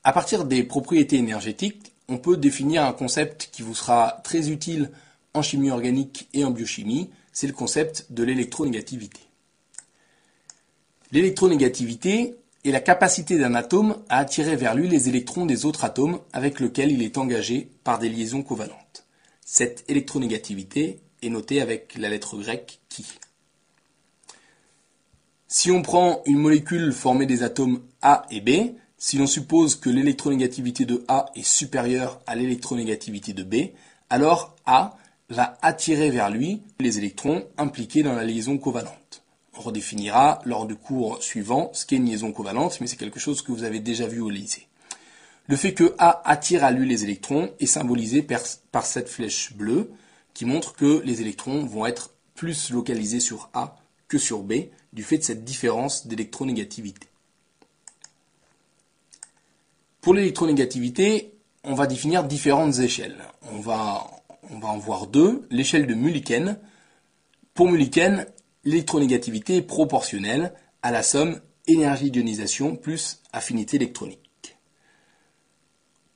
À partir des propriétés énergétiques, on peut définir un concept qui vous sera très utile en chimie organique et en biochimie, c'est le concept de l'électronégativité. L'électronégativité est la capacité d'un atome à attirer vers lui les électrons des autres atomes avec lesquels il est engagé par des liaisons covalentes. Cette électronégativité est notée avec la lettre grecque qui. Si on prend une molécule formée des atomes A et B, si l'on suppose que l'électronégativité de A est supérieure à l'électronégativité de B, alors A va attirer vers lui les électrons impliqués dans la liaison covalente. On redéfinira lors du cours suivant ce qu'est une liaison covalente, mais c'est quelque chose que vous avez déjà vu au lycée. Le fait que A attire à lui les électrons est symbolisé par cette flèche bleue qui montre que les électrons vont être plus localisés sur A que sur B du fait de cette différence d'électronégativité. Pour l'électronégativité, on va définir différentes échelles. On va en voir deux. L'échelle de Mulliken. Pour Mulliken, l'électronégativité est proportionnelle à la somme énergie d'ionisation plus affinité électronique.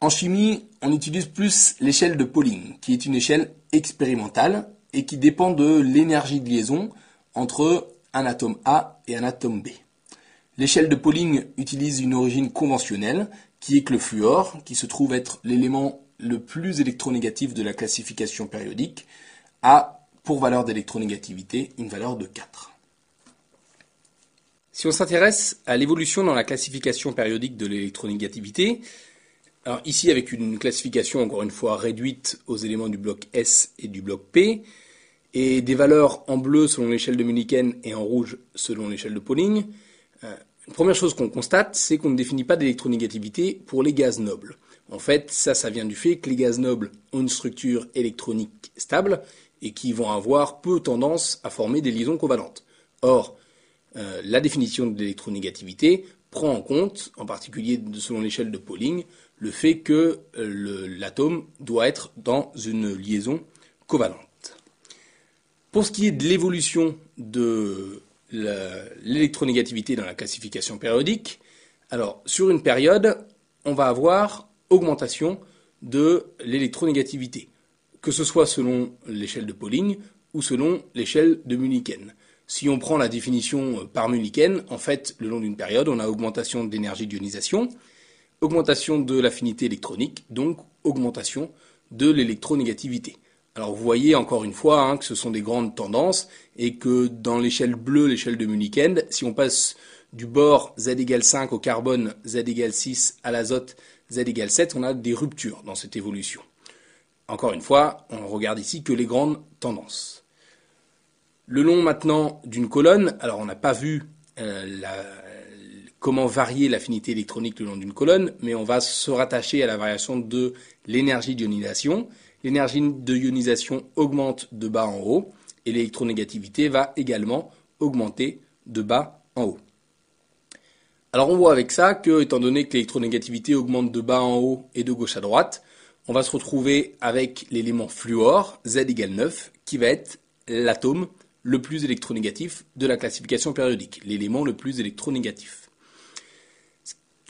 En chimie, on utilise plus l'échelle de Pauling, qui est une échelle expérimentale et qui dépend de l'énergie de liaison entre un atome A et un atome B. L'échelle de Pauling utilise une origine conventionnelle, qui est que le fluor, qui se trouve être l'élément le plus électronégatif de la classification périodique, a pour valeur d'électronégativité une valeur de 4. Si on s'intéresse à l'évolution dans la classification périodique de l'électronégativité, alors ici avec une classification encore une fois réduite aux éléments du bloc S et du bloc P, et des valeurs en bleu selon l'échelle de Mulliken et en rouge selon l'échelle de Pauling, une première chose qu'on constate, c'est qu'on ne définit pas d'électronégativité pour les gaz nobles. En fait, ça vient du fait que les gaz nobles ont une structure électronique stable et qui vont avoir peu tendance à former des liaisons covalentes. Or, la définition de l'électronégativité prend en compte, en particulier selon l'échelle de Pauling, le fait que l'atome doit être dans une liaison covalente. Pour ce qui est de l'évolution de l'électronégativité dans la classification périodique, alors sur une période, on va avoir augmentation de l'électronégativité, que ce soit selon l'échelle de Pauling ou selon l'échelle de Mulliken. Si on prend la définition par Mulliken, en fait, le long d'une période, on a augmentation de l'énergie d'ionisation, augmentation de l'affinité électronique, donc augmentation de l'électronégativité. Alors vous voyez encore une fois que ce sont des grandes tendances et que dans l'échelle bleue, l'échelle de Mulliken, si on passe du bord Z égale 5 au carbone, Z égale 6 à l'azote, Z égale 7, on a des ruptures dans cette évolution. Encore une fois, on regarde ici que les grandes tendances. Le long maintenant d'une colonne, alors on n'a pas vu comment varier l'affinité électronique le long d'une colonne, mais on va se rattacher à la variation de l'énergie d'ionisation. L'énergie de ionisation augmente de bas en haut et l'électronégativité va également augmenter de bas en haut. Alors on voit avec ça que, étant donné que l'électronégativité augmente de bas en haut et de gauche à droite, on va se retrouver avec l'élément fluor, Z égale 9, qui va être l'atome le plus électronégatif de la classification périodique, l'élément le plus électronégatif.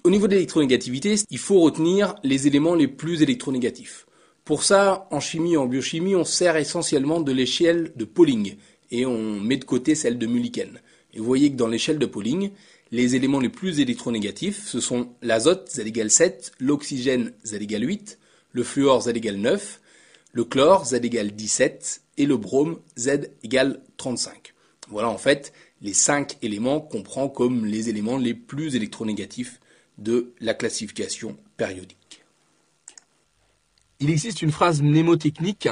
Au niveau de l'électronégativité, il faut retenir les éléments les plus électronégatifs. Pour ça, en chimie et en biochimie, on sert essentiellement de l'échelle de Pauling et on met de côté celle de Mulliken. Et vous voyez que dans l'échelle de Pauling, les éléments les plus électronégatifs, ce sont l'azote, Z égale 7, l'oxygène, Z égale 8, le fluor, Z égale 9, le chlore, Z égale 17 et le brome, Z égale 35. Voilà en fait les 5 éléments qu'on prend comme les éléments les plus électronégatifs de la classification périodique. Il existe une phrase mnémotechnique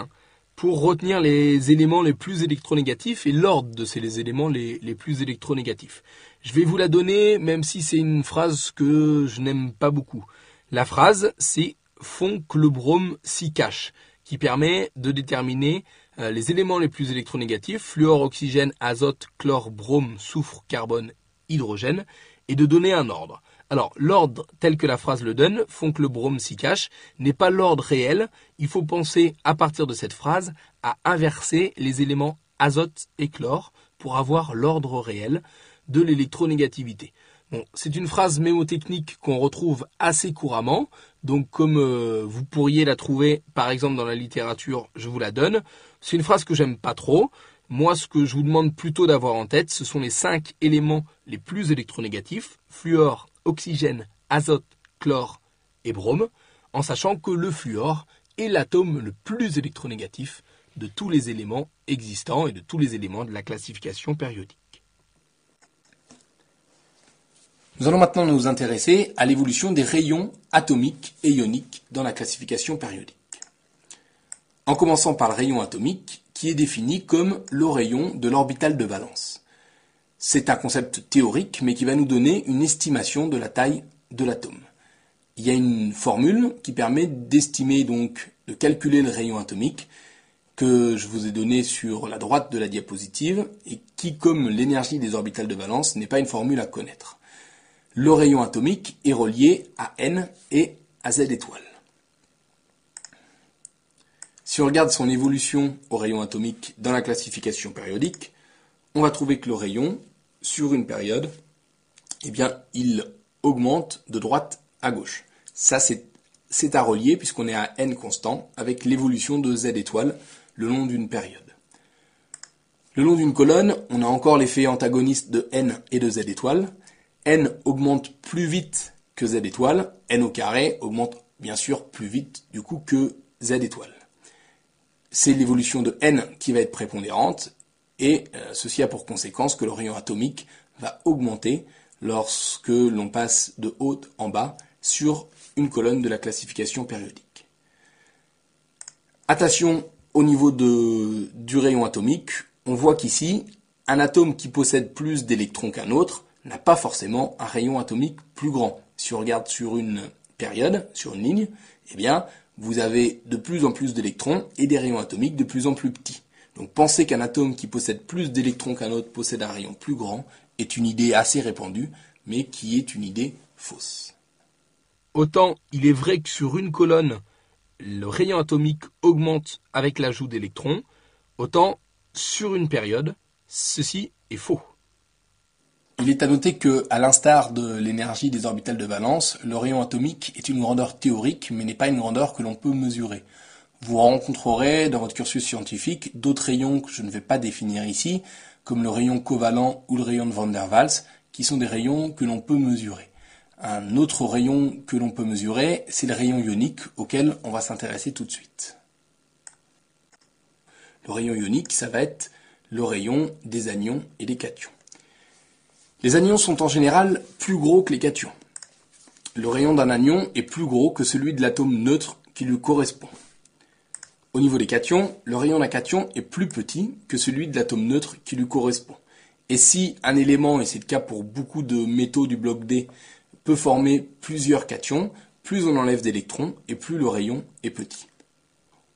pour retenir les éléments les plus électronégatifs et l'ordre de ces éléments les plus électronégatifs. Je vais vous la donner, même si c'est une phrase que je n'aime pas beaucoup. La phrase, c'est « font que le brome s'y cache », qui permet de déterminer les éléments les plus électronégatifs, fluor, oxygène, azote, chlore, brome, soufre, carbone, hydrogène, et de donner un ordre. Alors, l'ordre tel que la phrase le donne, font que le brome s'y cache, n'est pas l'ordre réel. Il faut penser, à partir de cette phrase, à inverser les éléments azote et chlore pour avoir l'ordre réel de l'électronégativité. Bon, c'est une phrase mémotechnique qu'on retrouve assez couramment, donc comme vous pourriez la trouver par exemple dans la littérature, je vous la donne. C'est une phrase que j'aime pas trop. Moi, ce que je vous demande plutôt d'avoir en tête, ce sont les 5 éléments les plus électronégatifs, fluor, oxygène, azote, chlore et brome, en sachant que le fluor est l'atome le plus électronégatif de tous les éléments existants et de tous les éléments de la classification périodique. Nous allons maintenant nous intéresser à l'évolution des rayons atomiques et ioniques dans la classification périodique. En commençant par le rayon atomique, qui est défini comme le rayon de l'orbital de valence. C'est un concept théorique, mais qui va nous donner une estimation de la taille de l'atome. Il y a une formule qui permet d'estimer donc, de calculer le rayon atomique, que je vous ai donné sur la droite de la diapositive, et qui, comme l'énergie des orbitales de valence, n'est pas une formule à connaître. Le rayon atomique est relié à N et à Z étoiles. Si on regarde son évolution au rayon atomique dans la classification périodique, on va trouver que le rayon, sur une période, eh bien, il augmente de droite à gauche. Ça, c'est à relier puisqu'on est à N constant avec l'évolution de Z étoiles le long d'une période. Le long d'une colonne, on a encore l'effet antagoniste de N et de Z étoiles. N augmente plus vite que Z étoile, N au carré augmente bien sûr plus vite du coup que Z étoile. C'est l'évolution de N qui va être prépondérante et ceci a pour conséquence que le rayon atomique va augmenter lorsque l'on passe de haut en bas sur une colonne de la classification périodique. Attention au niveau du rayon atomique, on voit qu'ici, un atome qui possède plus d'électrons qu'un autre n'a pas forcément un rayon atomique plus grand. Si on regarde sur une période, sur une ligne, eh bien, vous avez de plus en plus d'électrons et des rayons atomiques de plus en plus petits. Donc penser qu'un atome qui possède plus d'électrons qu'un autre possède un rayon plus grand est une idée assez répandue, mais qui est une idée fausse. Autant il est vrai que sur une colonne, le rayon atomique augmente avec l'ajout d'électrons, autant sur une période, ceci est faux. Il est à noter que, à l'instar de l'énergie des orbitales de valence, le rayon atomique est une grandeur théorique, mais n'est pas une grandeur que l'on peut mesurer. Vous rencontrerez dans votre cursus scientifique d'autres rayons que je ne vais pas définir ici, comme le rayon covalent ou le rayon de Van der Waals, qui sont des rayons que l'on peut mesurer. Un autre rayon que l'on peut mesurer, c'est le rayon ionique, auquel on va s'intéresser tout de suite. Le rayon ionique, ça va être le rayon des anions et des cations. Les anions sont en général plus gros que les cations. Le rayon d'un anion est plus gros que celui de l'atome neutre qui lui correspond. Au niveau des cations, le rayon d'un cation est plus petit que celui de l'atome neutre qui lui correspond. Et si un élément, et c'est le cas pour beaucoup de métaux du bloc D, peut former plusieurs cations, plus on enlève d'électrons et plus le rayon est petit.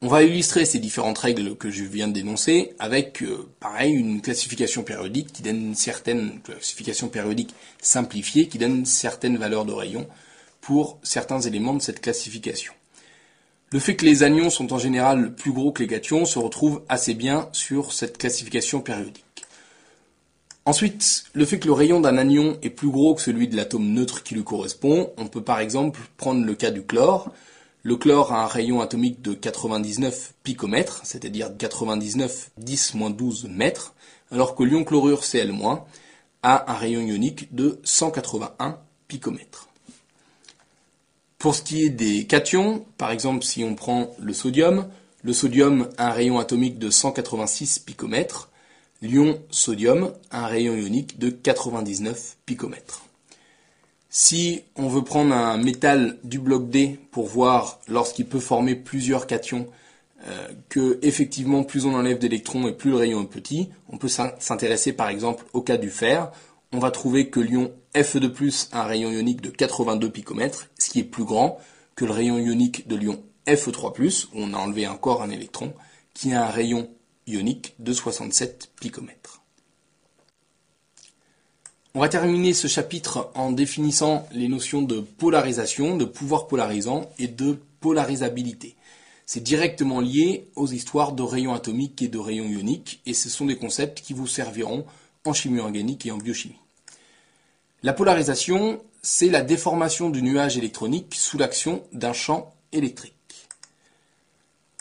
On va illustrer ces différentes règles que je viens de dénoncer avec, pareil, une classification périodique qui donne certaines classifications périodiques simplifiées, qui donne certaines valeurs de rayon pour certains éléments de cette classification. Le fait que les anions sont en général plus gros que les cations se retrouve assez bien sur cette classification périodique. Ensuite, le fait que le rayon d'un anion est plus gros que celui de l'atome neutre qui lui correspond, on peut par exemple prendre le cas du chlore. Le chlore a un rayon atomique de 99 picomètres, c'est-à-dire 99 10-12 mètres, alors que l'ion chlorure Cl- a un rayon ionique de 181 picomètres. Pour ce qui est des cations, par exemple si on prend le sodium a un rayon atomique de 186 picomètres, l'ion sodium a un rayon ionique de 99 picomètres. Si on veut prendre un métal du bloc D pour voir lorsqu'il peut former plusieurs cations, que effectivement plus on enlève d'électrons et plus le rayon est petit, on peut s'intéresser par exemple au cas du fer. On va trouver que l'ion Fe2+ a un rayon ionique de 82 picomètres, ce qui est plus grand que le rayon ionique de l'ion Fe3+, où on a enlevé encore un électron, qui a un rayon ionique de 67 picomètres. On va terminer ce chapitre en définissant les notions de polarisation, de pouvoir polarisant et de polarisabilité. C'est directement lié aux histoires de rayons atomiques et de rayons ioniques, et ce sont des concepts qui vous serviront en chimie organique et en biochimie. La polarisation, c'est la déformation du nuage électronique sous l'action d'un champ électrique.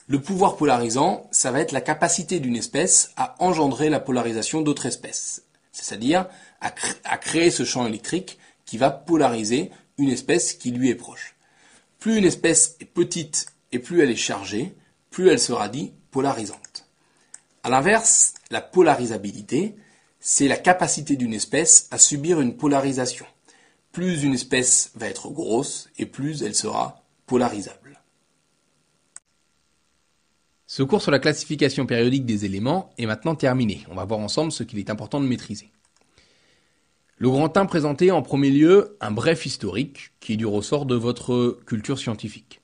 Le pouvoir polarisant, ça va être la capacité d'une espèce à engendrer la polarisation d'autres espèces, c'est-à-dire à créer ce champ électrique qui va polariser une espèce qui lui est proche. Plus une espèce est petite et plus elle est chargée, plus elle sera dite polarisante. A l'inverse, la polarisabilité, c'est la capacité d'une espèce à subir une polarisation. Plus une espèce va être grosse et plus elle sera polarisable. Ce cours sur la classification périodique des éléments est maintenant terminé. On va voir ensemble ce qu'il est important de maîtriser. Le grand 1 présentait en premier lieu un bref historique qui est du ressort de votre culture scientifique.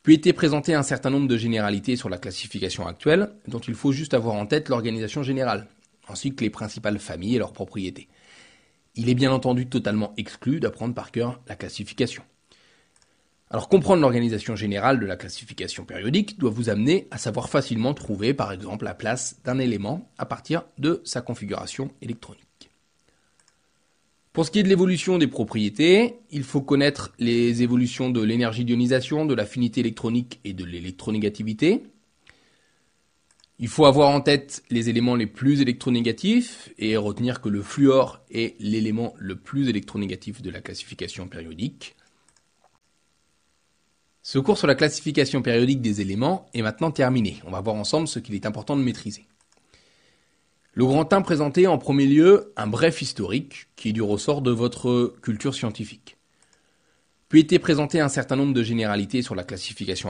Puis était présenté un certain nombre de généralités sur la classification actuelle, dont il faut juste avoir en tête l'organisation générale, ainsi que les principales familles et leurs propriétés. Il est bien entendu totalement exclu d'apprendre par cœur la classification. Alors comprendre l'organisation générale de la classification périodique doit vous amener à savoir facilement trouver par exemple la place d'un élément à partir de sa configuration électronique. Pour ce qui est de l'évolution des propriétés, il faut connaître les évolutions de l'énergie d'ionisation, de l'affinité électronique et de l'électronégativité. Il faut avoir en tête les éléments les plus électronégatifs et retenir que le fluor est l'élément le plus électronégatif de la classification périodique. Ce cours sur la classification périodique des éléments est maintenant terminé. On va voir ensemble ce qu'il est important de maîtriser. Le grand 1 présentait en premier lieu un bref historique qui est du ressort de votre culture scientifique. Puis était présenté un certain nombre de généralités sur la classification